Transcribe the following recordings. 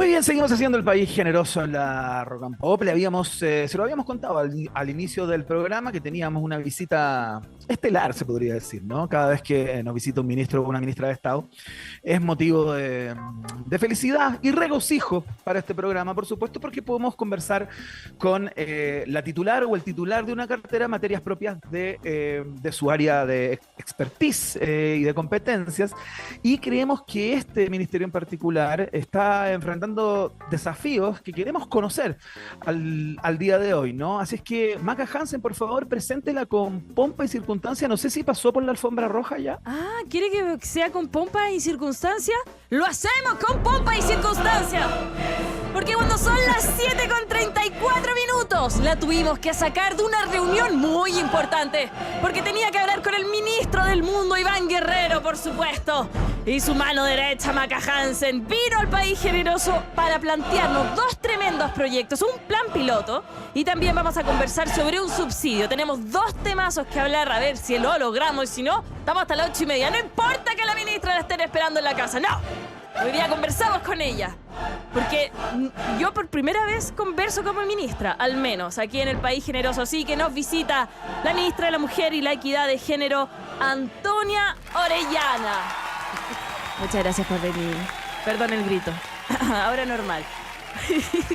Muy bien, seguimos haciendo el país generoso en la Rock and Pop. Se lo habíamos contado al inicio del programa que teníamos una visita estelar, se podría decir, ¿no? Cada vez que nos visita un ministro o una ministra de Estado, es motivo de felicidad y regocijo para este programa, por supuesto, porque podemos conversar con la titular o el titular de una cartera de materias propias de su área de expertise y de competencias. Y creemos que este ministerio en particular está enfrentando desafíos que queremos conocer al día de hoy, ¿no? Así es que, Maca Hansen, por favor, preséntela con pompa y circunstancia. No sé si pasó por la alfombra roja ya. Ah, ¿quiere que sea con pompa y circunstancia? ¡Lo hacemos con pompa y circunstancia! Porque cuando son las 7:34, la tuvimos que sacar de una reunión muy importante. Porque tenía que hablar con el ministro del mundo, Iván Guerrero, por supuesto. Y su mano derecha, Maca Hansen, vino al país generoso para plantearnos dos tremendos proyectos, un plan piloto y también vamos a conversar sobre un subsidio. Tenemos dos temazos que hablar, a ver si lo logramos y si no, estamos hasta las 8:30. No importa que la ministra la estén esperando en la casa, no. Hoy día conversamos con ella, porque yo por primera vez converso como ministra, al menos aquí en el país generoso. Así que nos visita la ministra de la Mujer y la Equidad de Género, Antonia Orellana. Muchas gracias por venir. Perdón el grito. Ahora normal.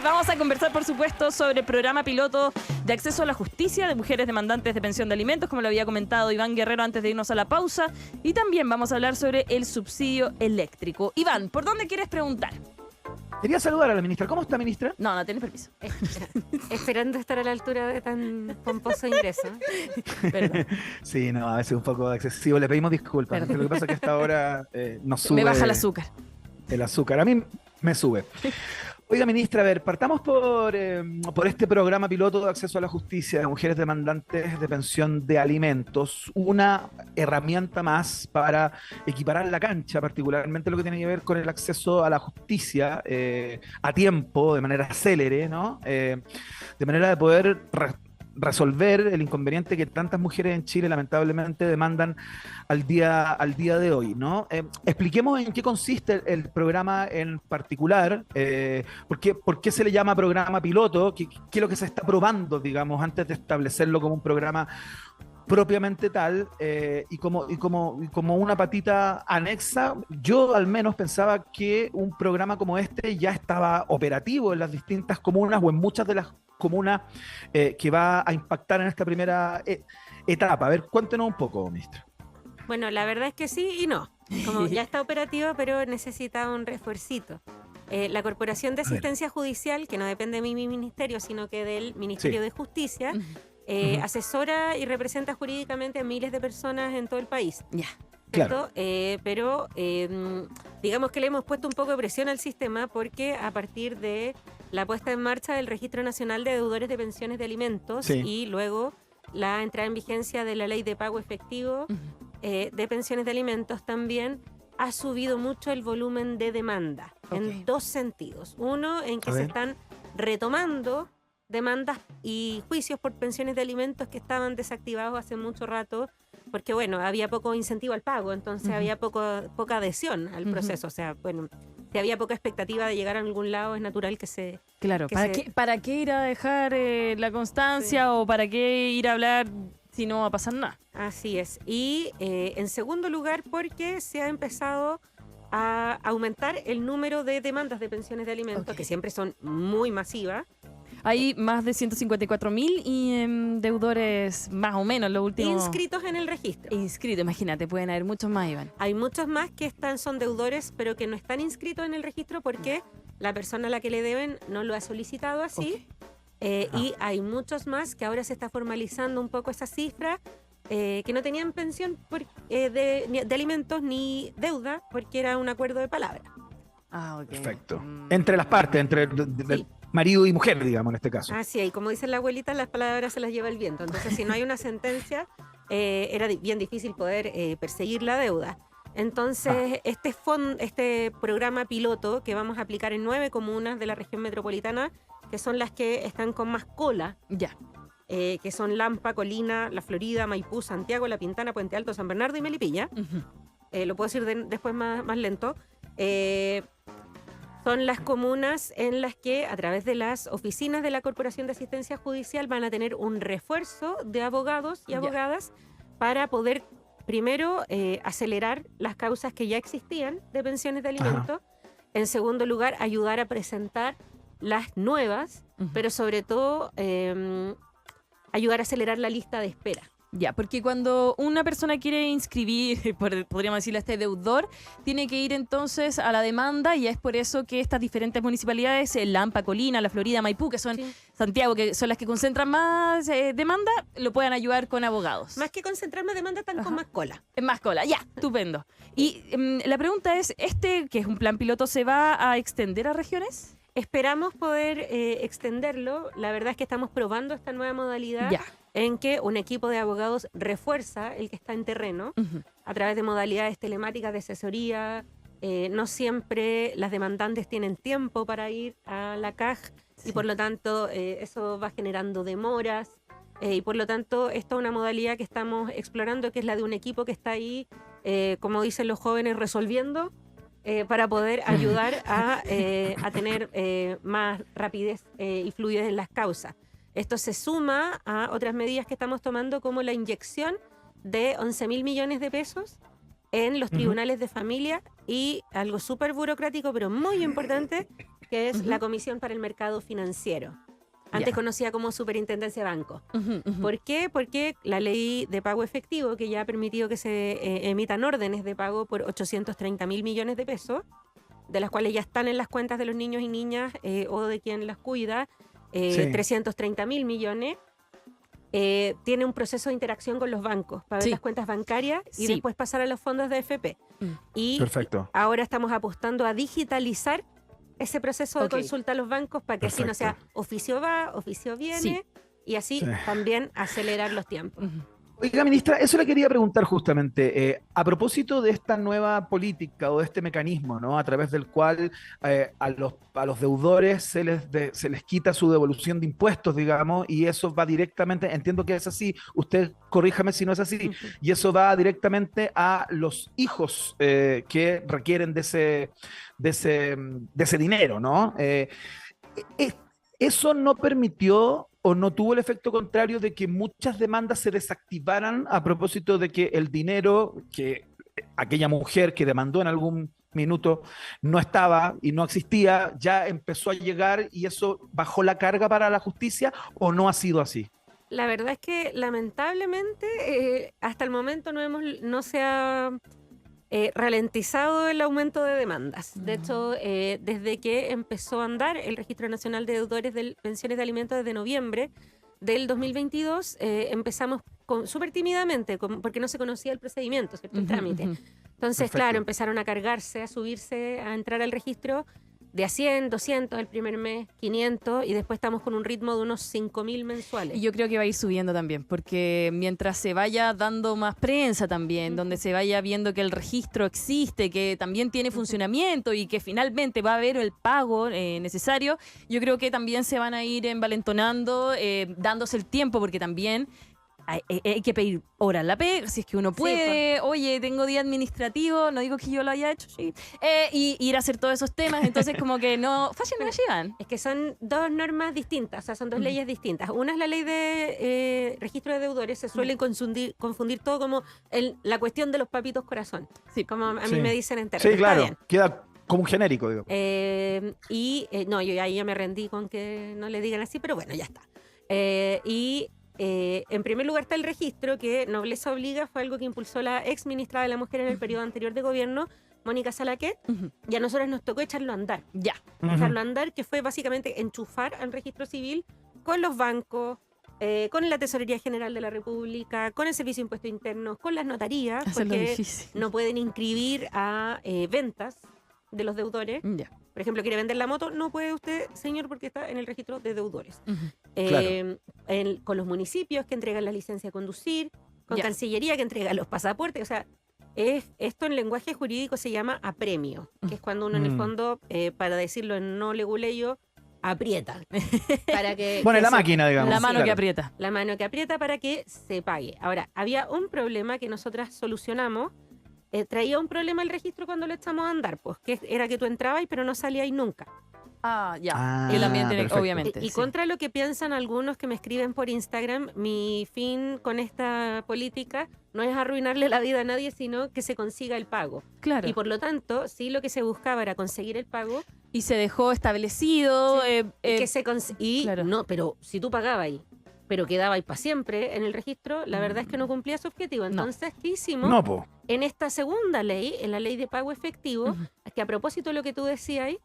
Vamos a conversar, por supuesto, sobre el programa piloto de acceso a la justicia de mujeres demandantes de pensión de alimentos, como lo había comentado Iván Guerrero antes de irnos a la pausa. Y también vamos a hablar sobre el subsidio eléctrico. Iván, ¿por dónde quieres preguntar? Quería saludar a la ministra. ¿Cómo está, ministra? No, no tienes permiso. Esperando estar a la altura de tan pomposo ingreso. Perdón. Sí, no, a veces un poco excesivo. Le pedimos disculpas. Lo que pasa es que hasta ahora nos sube... Me baja el azúcar. El azúcar. A mí me sube. Oiga, ministra, a ver, partamos por este programa piloto de acceso a la justicia de mujeres demandantes de pensión de alimentos, una herramienta más para equiparar la cancha, particularmente lo que tiene que ver con el acceso a la justicia a tiempo, de manera célere, ¿no? De manera de poder resolver el inconveniente que tantas mujeres en Chile lamentablemente demandan al día de hoy, ¿no? Expliquemos en qué consiste el programa en particular, por qué se le llama programa piloto, qué es lo que se está probando, digamos, antes de establecerlo como un programa propiamente tal, y como una patita anexa. Yo al menos pensaba que un programa como este ya estaba operativo en las distintas comunas o en muchas de las comunas que va a impactar en esta primera etapa. A ver, cuéntenos un poco, ministra. Bueno, la verdad es que sí y no. Como ya está operativo, pero necesita un refuercito. La Corporación de Asistencia Judicial, que no depende de mi ministerio, sino que del Ministerio de Justicia, asesora y representa jurídicamente a miles de personas en todo el país. Ya. Claro. Pero digamos que le hemos puesto un poco de presión al sistema porque a partir de la puesta en marcha del Registro Nacional de Deudores de Pensiones de Alimentos y luego la entrada en vigencia de la Ley de Pago Efectivo de Pensiones de Alimentos también ha subido mucho el volumen de demanda en dos sentidos. Uno, en que se están retomando demandas y juicios por pensiones de alimentos que estaban desactivados hace mucho rato porque, bueno, había poco incentivo al pago, entonces había poca adhesión al proceso. O sea, bueno, si había poca expectativa de llegar a algún lado, es natural que se... Claro, ¿para qué ir a dejar la constancia o para qué ir a hablar si no va a pasar nada? Así es. Y en segundo lugar, porque se ha empezado a aumentar el número de demandas de pensiones de alimentos, que siempre son muy masivas. Hay más de 154.000 y deudores más o menos, lo último. Inscritos en el registro. Inscritos, imagínate, pueden haber muchos más, Iván. Hay muchos más que son deudores, pero que no están inscritos en el registro porque la persona a la que le deben no lo ha solicitado así. Y hay muchos más que ahora se está formalizando un poco esa cifra, que no tenían pensión de alimentos ni deuda porque era un acuerdo de palabra. Ah, ok. Perfecto. Entre las partes, entre marido y mujer, digamos, en este caso. Así es, y como dice la abuelita, las palabras se las lleva el viento. Entonces, si no hay una sentencia, era bien difícil poder perseguir la deuda. Entonces, este programa piloto que vamos a aplicar en 9 comunas de la región metropolitana, que son las que están con más cola, que son Lampa, Colina, La Florida, Maipú, Santiago, La Pintana, Puente Alto, San Bernardo y Melipilla. Lo puedo decir después más lento. son las comunas en las que, a través de las oficinas de la Corporación de Asistencia Judicial, van a tener un refuerzo de abogados y abogadas para poder, primero, acelerar las causas que ya existían de pensiones de alimentos. En segundo lugar, ayudar a presentar las nuevas, pero sobre todo ayudar a acelerar la lista de espera. Ya, porque cuando una persona quiere inscribir, podríamos decirle, a este deudor, tiene que ir entonces a la demanda, y es por eso que estas diferentes municipalidades, Lampa, Colina, La Florida, Maipú, que son Santiago, que son las que concentran más demanda, lo puedan ayudar con abogados. Más que concentrar más demanda, están con más cola. Es más cola, ya, estupendo. Y la pregunta es, que es un plan piloto, ¿se va a extender a regiones? Esperamos poder extenderlo. La verdad es que estamos probando esta nueva modalidad en que un equipo de abogados refuerza el que está en terreno a través de modalidades telemáticas de asesoría. No siempre las demandantes tienen tiempo para ir a la CAJ y por lo tanto eso va generando demoras. Y por lo tanto esta es una modalidad que estamos explorando, que es la de un equipo que está ahí, como dicen los jóvenes, resolviendo. Para poder ayudar a tener más rapidez y fluidez en las causas. Esto se suma a otras medidas que estamos tomando, como la inyección de 11.000 millones de pesos en los tribunales de familia y algo súper burocrático, pero muy importante, que es la Comisión para el Mercado Financiero, antes conocida como Superintendencia de Banco. ¿Por qué? Porque la ley de pago efectivo, que ya ha permitido que se emitan órdenes de pago por 830.000 millones de pesos, de las cuales ya están en las cuentas de los niños y niñas o de quien las cuida, 330.000 millones, tiene un proceso de interacción con los bancos para ver las cuentas bancarias y después pasar a los fondos de AFP. Y ahora estamos apostando a digitalizar ese proceso de consulta a los bancos para que así no sea oficio va, oficio viene, y así también acelerar los tiempos. Oiga, ministra, eso le quería preguntar justamente, a propósito de esta nueva política o de este mecanismo, ¿no?, a través del cual a los deudores se les quita su devolución de impuestos, digamos, y eso va directamente, entiendo que es así, usted corríjame si no es así, y eso va directamente a los hijos que requieren de ese dinero, ¿no? Eso no permitió o no tuvo el efecto contrario de que muchas demandas se desactivaran a propósito de que el dinero que aquella mujer que demandó en algún minuto no estaba y no existía, ya empezó a llegar, y eso bajó la carga para la justicia, ¿o no ha sido así? La verdad es que lamentablemente hasta el momento no se ha ralentizado el aumento de demandas. De hecho, desde que empezó a andar el Registro Nacional de Deudores de Pensiones de Alimentos desde noviembre del 2022, empezamos súper tímidamente, porque no se conocía el procedimiento, ¿cierto? El trámite. Entonces, claro, empezaron a cargarse, a subirse, a entrar al registro de a 100, 200 el primer mes, 500, y después estamos con un ritmo de unos 5.000 mensuales. Y yo creo que va a ir subiendo también, porque mientras se vaya dando más prensa también, donde se vaya viendo que el registro existe, que también tiene funcionamiento y que finalmente va a haber el pago necesario, yo creo que también se van a ir envalentonando, dándose el tiempo, porque también hay que pedir horas la pega, si es que uno puede. Oye, tengo día administrativo, no digo que yo lo haya hecho, y ir a hacer todos esos temas, entonces como que no, fácil me la llevan. Es que son dos normas distintas, o sea, son dos leyes distintas. Una es la ley de registro de deudores, se suelen confundir todo como la cuestión de los papitos corazón, como a mí me dicen en términos. Sí, claro, queda como un genérico, digo. No, yo ahí ya me rendí con que no le digan así, pero bueno, ya está. En primer lugar está el registro, que Nobleza Obliga fue algo que impulsó la ex ministra de la Mujer en el periodo anterior de gobierno, Mónica Salaquet, y a nosotros nos tocó echarlo a andar. Echarlo a andar, que fue básicamente enchufar al registro civil con los bancos, con la Tesorería General de la República, con el Servicio de Impuestos Internos, con las notarías, porque no pueden inscribir a ventas de los deudores. Por ejemplo, quiere vender la moto, no puede usted, señor, porque está en el registro de deudores. Con los municipios que entregan la licencia de conducir, con Cancillería que entrega los pasaportes, o sea, esto en lenguaje jurídico se llama apremio, que es cuando uno en el fondo, para decirlo en no leguleyo, aprieta. Para que, bueno, la máquina, digamos. La mano que aprieta. La mano que aprieta para que se pague. Ahora, había un problema que nosotras solucionamos traía un problema el registro cuando lo echamos a andar, pues que era que tú entrabas pero no salías nunca. Ah, ya. Que también tiene, perfecto. obviamente. Y contra lo que piensan algunos que me escriben por Instagram, mi fin con esta política no es arruinarle la vida a nadie, sino que se consiga el pago. Claro. Y por lo tanto, sí, lo que se buscaba era conseguir el pago. Y se dejó establecido. Claro. No, pero si tú pagabas ahí, pero quedabas para siempre en el registro, la verdad es que no cumplía su objetivo. Entonces, ¿qué hicimos? No, po. En esta segunda ley, en la ley de pago efectivo, es que a propósito de lo que tú decías ahí,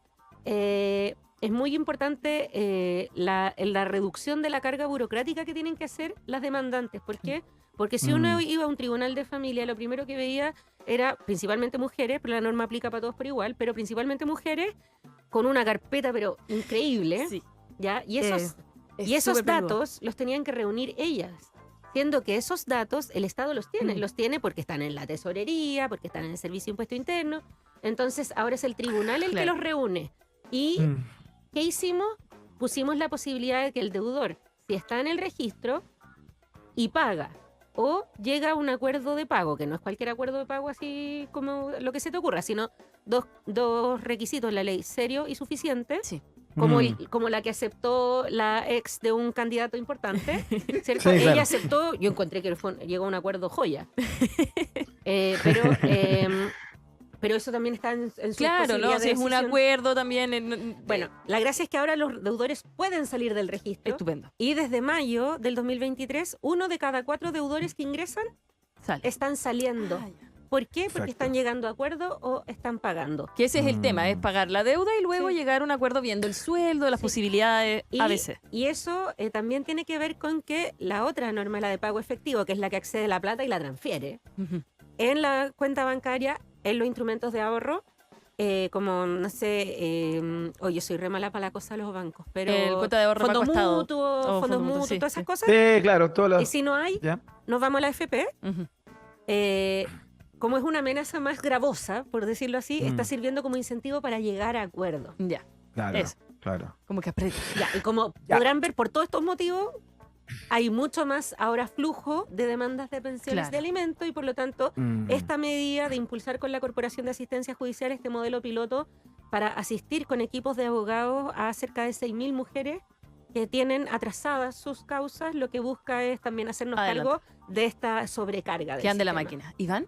es muy importante la reducción de la carga burocrática que tienen que hacer las demandantes. ¿Por qué? Porque si uno iba a un tribunal de familia, lo primero que veía era principalmente mujeres, pero la norma aplica para todos por igual, pero principalmente mujeres con una carpeta pero increíble, Sí. ¿ya? Y esos datos los tenían que reunir ellas, siendo que esos datos el Estado los tiene porque están en la tesorería, porque están en el Servicio de Impuesto Interno. Entonces ahora es el tribunal el que los reúne. ¿Y qué hicimos? Pusimos la posibilidad de que el deudor, si está en el registro y paga, o llega a un acuerdo de pago, que no es cualquier acuerdo de pago así como lo que se te ocurra, sino dos requisitos en la ley, serio y suficiente, Sí. como la que aceptó la ex de un candidato importante, ¿cierto? Sí, Ella claro. aceptó, yo encontré que llegó a un acuerdo joya. Pero eso también está en su Claro, posibilidad ¿no? de Si es un decisión. acuerdo también. Bueno, la gracia es que ahora los deudores pueden salir del registro. Estupendo. Y desde mayo del 2023, 1 de cada 4 deudores que ingresan Sale. están saliendo. Ah, ya. ¿Por qué? Exacto. Porque están llegando a acuerdo o están pagando. Que ese es el tema, es pagar la deuda y luego Sí. llegar a un acuerdo viendo el sueldo, las Sí. posibilidades, a veces. Y eso también tiene que ver con que la otra norma, la de pago efectivo, que es la que accede a la plata y la transfiere, en la cuenta bancaria, en los instrumentos de ahorro, como, no sé, yo soy re mala para la cosa de los bancos, pero El cuenta de ahorro fondos Banco Estado. mutuos, Oh, fondos fondo mutuo, mutuos, sí, todas esas sí. cosas. Sí, claro, todos Y los... si no hay, ¿Ya? nos vamos a la FP. Ujú. Como es una amenaza más gravosa, por decirlo así, Mm. está sirviendo como incentivo para llegar a acuerdos. Ya, Claro, Eso. claro. como que aprieta. Ya, y como Ya. podrán ver, por todos estos motivos, hay mucho más ahora flujo de demandas de pensiones Claro. de alimentos y por lo tanto esta medida de impulsar con la Corporación de Asistencia Judicial este modelo piloto para asistir con equipos de abogados a cerca de 6.000 mujeres que tienen atrasadas sus causas, lo que busca es también hacernos Adelante. cargo de esta sobrecarga. Que ande la sistema. máquina. ¿Iván?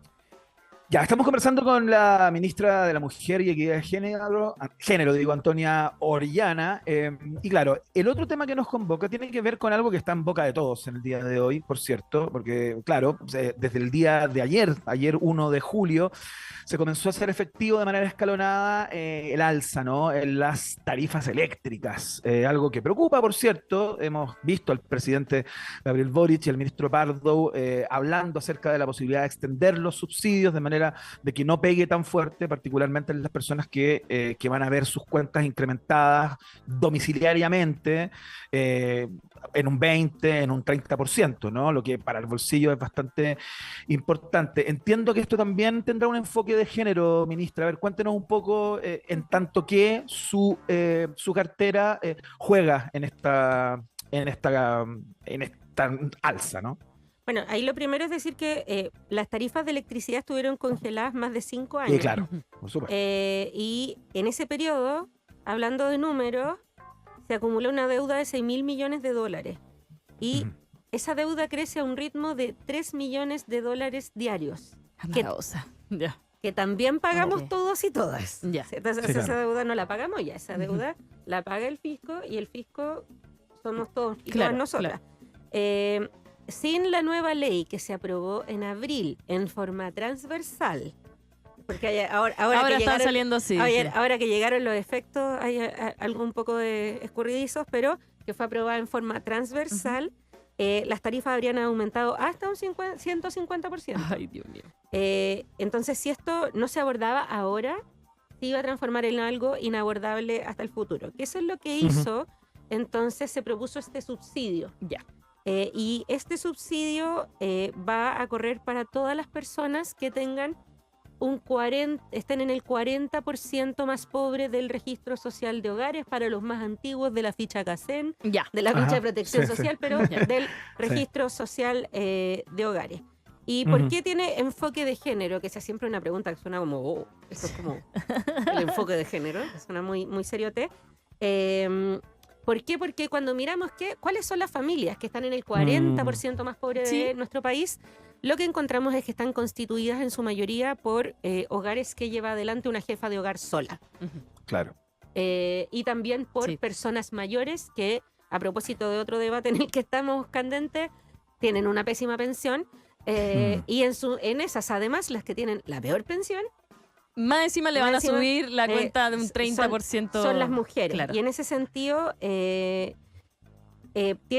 Ya, estamos conversando con la ministra de la Mujer y Equidad de Género, Antonia Orellana. Y claro, el otro tema que nos convoca tiene que ver con algo que está en boca de todos en el día de hoy, por cierto, porque claro, desde el día de ayer 1 de julio, se comenzó a hacer efectivo de manera escalonada el alza, ¿no? En las tarifas eléctricas. Algo que preocupa, por cierto. Hemos visto al presidente Gabriel Boric y al ministro Pardo hablando acerca de la posibilidad de extender los subsidios de manera de que no pegue tan fuerte, particularmente en las personas que van a ver sus cuentas incrementadas domiciliariamente en un 20, en un 30%, ¿no? Lo que para el bolsillo es bastante importante. Entiendo que esto también tendrá un enfoque de género, ministra. A ver, cuéntenos un poco en tanto que su cartera juega en esta alza, ¿no? Bueno, ahí lo primero es decir que las tarifas de electricidad estuvieron congeladas más de 5 años. Y claro, por supuesto. Y en ese periodo, hablando de números, se acumuló una deuda de 6.000 millones de dólares. Y esa deuda crece a un ritmo de 3 millones de dólares diarios. Ya. Que también pagamos Ok. todos y todas. Ya. Entonces, Sí, esa claro. deuda no la pagamos ya, esa deuda la paga el fisco y el fisco somos todos y Claro, todas nosotras. Sin la nueva ley que se aprobó en abril en forma transversal, porque ahora que Ahora están llegaron, saliendo así. ahora que llegaron los efectos, hay algo un poco de escurridizos, pero que fue aprobada en forma transversal, las tarifas habrían aumentado hasta un 150%. Ay, Dios mío. Entonces, si esto no se abordaba ahora, se iba a transformar en algo inabordable hasta el futuro. Que eso es lo que hizo, entonces se propuso este subsidio. Ya. Y este subsidio va a correr para todas las personas que tengan estén en el 40% más pobre del registro social de hogares, para los más antiguos de la ficha CACEN, Ya. de la ficha Ajá, de protección sí, sí. social, pero del registro social de hogares. ¿Y por qué tiene enfoque de género? Que esa es siempre una pregunta que suena como, oh, esto es como el enfoque de género, suena muy, muy seriote. ¿Por qué? Porque cuando miramos cuáles son las familias que están en el 40% más pobre de nuestro país, lo que encontramos es que están constituidas en su mayoría por hogares que lleva adelante una jefa de hogar sola. Claro. Y también por personas mayores que, a propósito de otro debate en el que estamos candentes, tienen una pésima pensión. Y en esas, además, las que tienen la peor pensión, más encima le van a subir la cuenta de un 30%. Son las mujeres. Claro. Y en ese sentido, tiene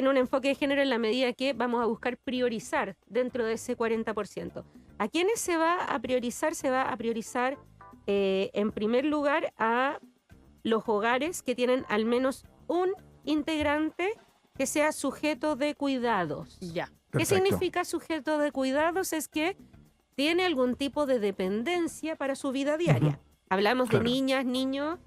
un enfoque de género en la medida que vamos a buscar priorizar dentro de ese 40%. ¿A quiénes se va a priorizar? Se va a priorizar, en primer lugar, a los hogares que tienen al menos un integrante que sea sujeto de cuidados. Ya. ¿Qué significa sujeto de cuidados? Es que tiene algún tipo de dependencia para su vida diaria. Hablamos de niñas, niños,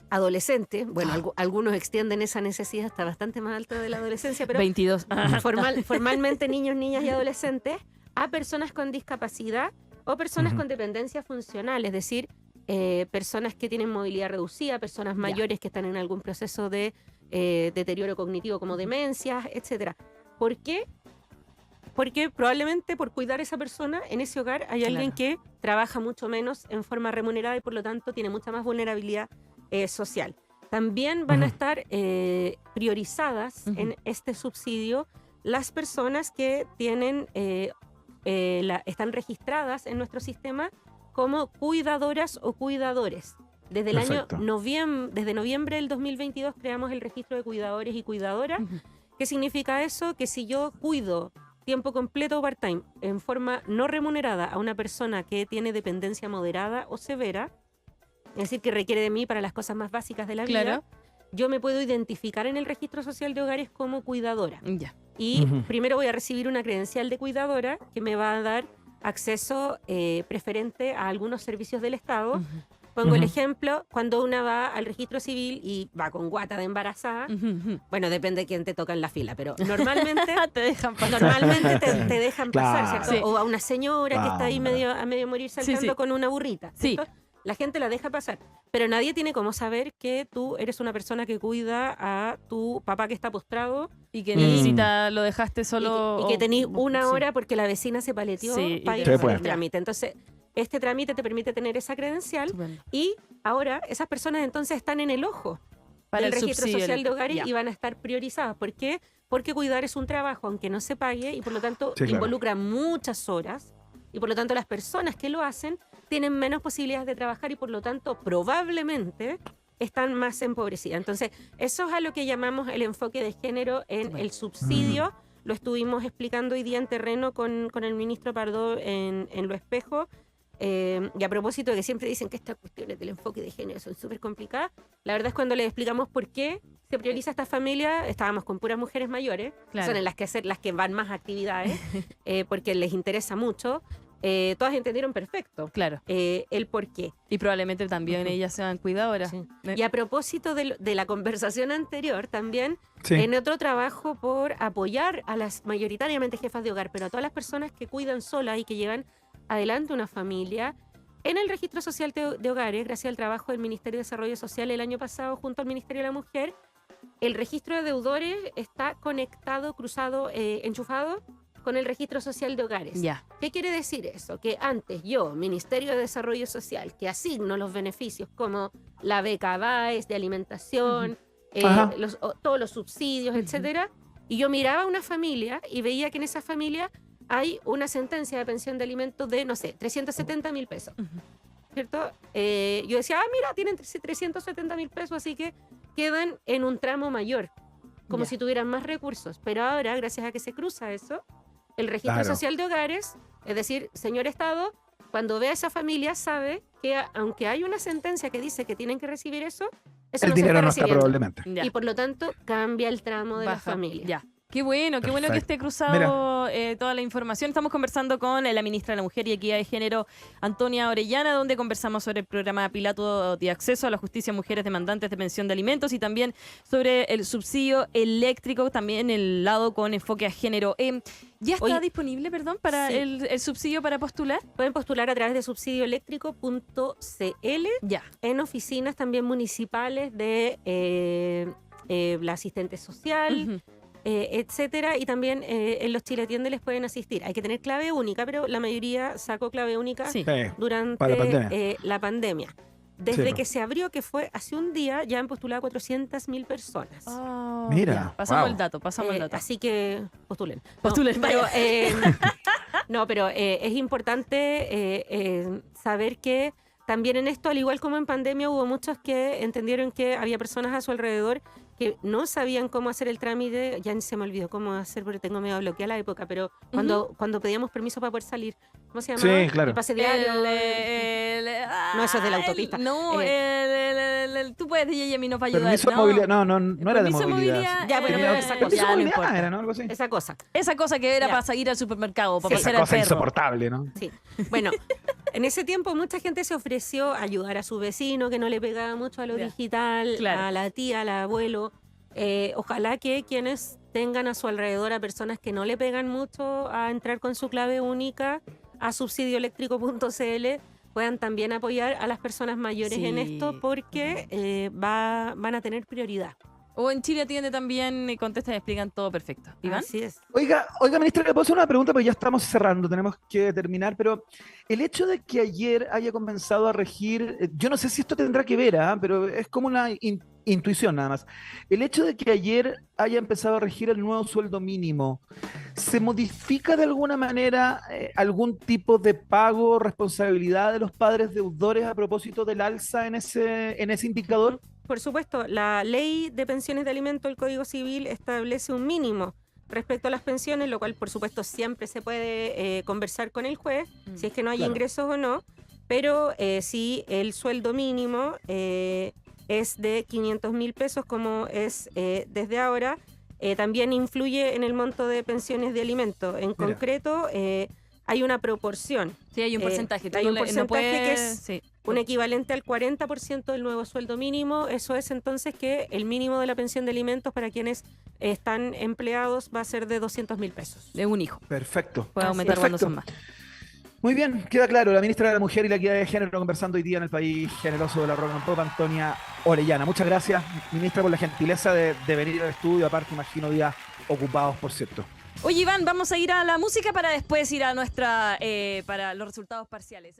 adolescentes. Bueno, algunos extienden esa necesidad hasta bastante más alta de la adolescencia, pero 22. Formalmente niños, niñas y adolescentes, a personas con discapacidad o personas con dependencia funcional, es decir, personas que tienen movilidad reducida, personas mayores que están en algún proceso de deterioro cognitivo como demencias, etc. ¿Por qué? Porque probablemente por cuidar a esa persona en ese hogar hay alguien que trabaja mucho menos en forma remunerada y por lo tanto tiene mucha más vulnerabilidad social. También van a estar priorizadas en este subsidio las personas que tienen, están registradas en nuestro sistema como cuidadoras o cuidadores. Desde el año desde noviembre del 2022 creamos el registro de cuidadores y cuidadoras. ¿Qué significa eso? Que si yo cuido tiempo completo o part-time en forma no remunerada a una persona que tiene dependencia moderada o severa, es decir, que requiere de mí para las cosas más básicas de la vida, yo me puedo identificar en el registro social de hogares como cuidadora. Y primero voy a recibir una credencial de cuidadora que me va a dar acceso preferente a algunos servicios del Estado. Pongo el ejemplo, cuando una va al registro civil y va con guata de embarazada, bueno, depende de quién te toca en la fila, pero normalmente te dejan pasar. Normalmente te dejan pasar, ¿cierto? O a una señora que está ahí a medio morir saltando con una burrita, ¿cierto? La gente la deja pasar, pero nadie tiene cómo saber que tú eres una persona que cuida a tu papá que está postrado y que necesita, lo dejaste solo. Y que tenés una hora porque la vecina se paleteó para ir a hacer el trámite. Entonces, este trámite te permite tener esa credencial y ahora esas personas entonces están en el ojo para el registro social de hogares y van a estar priorizadas. ¿Por qué? Porque cuidar es un trabajo, aunque no se pague, y por lo tanto involucra muchas horas, y por lo tanto las personas que lo hacen tienen menos posibilidades de trabajar y por lo tanto probablemente están más empobrecidas. Entonces, eso es a lo que llamamos el enfoque de género en el subsidio. Lo estuvimos explicando hoy día en terreno con el ministro Pardo en Lo Espejo. Y a propósito de que siempre dicen que estas cuestiones del enfoque de género son súper complicadas, la verdad es cuando les explicamos por qué se prioriza esta familia, estábamos con puras mujeres mayores, son en las que van más actividades, porque les interesa mucho. Todas entendieron perfecto el por qué. Y probablemente también ellas sean cuidadoras. Y a propósito de la conversación anterior, también en otro trabajo por apoyar a las mayoritariamente jefas de hogar, pero a todas las personas que cuidan solas y que llevan adelante una familia, en el registro social de hogares, gracias al trabajo del Ministerio de Desarrollo Social el año pasado junto al Ministerio de la Mujer, el registro de deudores está conectado, cruzado, enchufado con el registro social de hogares. ¿Qué quiere decir eso? Que antes yo, Ministerio de Desarrollo Social, que asigno los beneficios como la beca BAES de alimentación, todos los subsidios, etcétera, y yo miraba una familia y veía que en esa familia hay una sentencia de pensión de alimentos de, no sé, 370.000 pesos. ¿Cierto? Yo decía, mira, tienen 370.000 pesos, así que quedan en un tramo mayor, como si tuvieran más recursos. Pero ahora, gracias a que se cruza eso, el registro social de hogares, es decir, señor Estado, cuando ve a esa familia sabe que aunque hay una sentencia que dice que tienen que recibir eso el dinero no está probablemente. Y por lo tanto cambia el tramo de la familia. Qué bueno Perfecto. que esté cruzado toda la información. Estamos conversando con la ministra de la Mujer y Equidad de Género, Antonia Orellana, donde conversamos sobre el programa piloto de acceso a la justicia a mujeres demandantes de pensión de alimentos y también sobre el subsidio eléctrico, también el lado con enfoque a género. ¿Ya está disponible, para sí. el subsidio para postular? Pueden postular a través de subsidioeléctrico.cl Ya. en oficinas también municipales de la asistente social, etcétera, y también en los Chiletiendes les pueden asistir. Hay que tener clave única, pero la mayoría sacó clave única Sí. durante para la pandemia. la pandemia. Desde Sí, que se abrió, que fue hace un día, ya han postulado 400.000 personas. Mira, Ya. Pasamos wow. el dato, Así que postulen. Postulen, pero, vaya. es importante saber que también en esto, al igual como en pandemia, hubo muchos que entendieron que había personas a su alrededor que no sabían cómo hacer el trámite. Ya se me olvidó cómo hacer porque tengo medio bloqueada la época, pero cuando pedíamos permiso para poder salir, ¿cómo se llamaba? Sí, claro. El pase diario. No, eso es de la autopista. Tú puedes, y a mí nos va a ayudar. Permiso de movilidad. No era de Permiso de movilidad. Ya, bueno, Tenía- pero esa cosa. permiso de Ya, no movilidad importa. era, ¿no? Algo así. Esa cosa. Esa cosa que era Ya. para ir al supermercado, para Sí. pasear Esa al cosa perro. insoportable, ¿no? Sí. Bueno, en ese tiempo mucha gente se ofreció a ayudar a su vecino que no le pegaba mucho a lo Ya. digital, Claro. a la tía, al abuelo. Ojalá que quienes tengan a su alrededor a personas que no le pegan mucho a entrar con su clave única a subsidioeléctrico.cl puedan también apoyar a las personas mayores Sí. en esto porque van a tener prioridad. O en Chile Atiende también contestan y explican todo perfecto. Iván. Así es. Oiga, ministra, le puedo hacer una pregunta, pero ya estamos cerrando, tenemos que terminar, pero el hecho de que ayer haya comenzado a regir, yo no sé si esto tendrá que ver, pero es como una intuición nada más. El hecho de que ayer haya empezado a regir el nuevo sueldo mínimo, ¿se modifica de alguna manera algún tipo de pago o responsabilidad de los padres deudores a propósito del alza en ese indicador? Por supuesto, la ley de pensiones de alimento, el Código Civil, establece un mínimo respecto a las pensiones, lo cual, por supuesto, siempre se puede conversar con el juez, si es que no hay Claro. ingresos o no, pero si el sueldo mínimo es de 500.000 pesos, como es desde ahora, también influye en el monto de pensiones de alimento. En concreto, hay una proporción. Sí, hay un porcentaje. Tú hay no un le- no porcentaje puedes- que es sí. un equivalente al 40% del nuevo sueldo mínimo. Eso es entonces que el mínimo de la pensión de alimentos para quienes están empleados va a ser de 200.000 pesos. de un hijo. Perfecto. Puede Así aumentar es. cuando son Perfecto. más. Muy bien, queda claro. La ministra de la Mujer y la Equidad de Género conversando hoy día en el país generoso de la Rock and Pop, Antonia Orellana. Muchas gracias, ministra, por la gentileza de venir al estudio. Aparte, imagino días ocupados, por cierto. Oye, Iván, vamos a ir a la música para después ir a nuestra para los resultados parciales.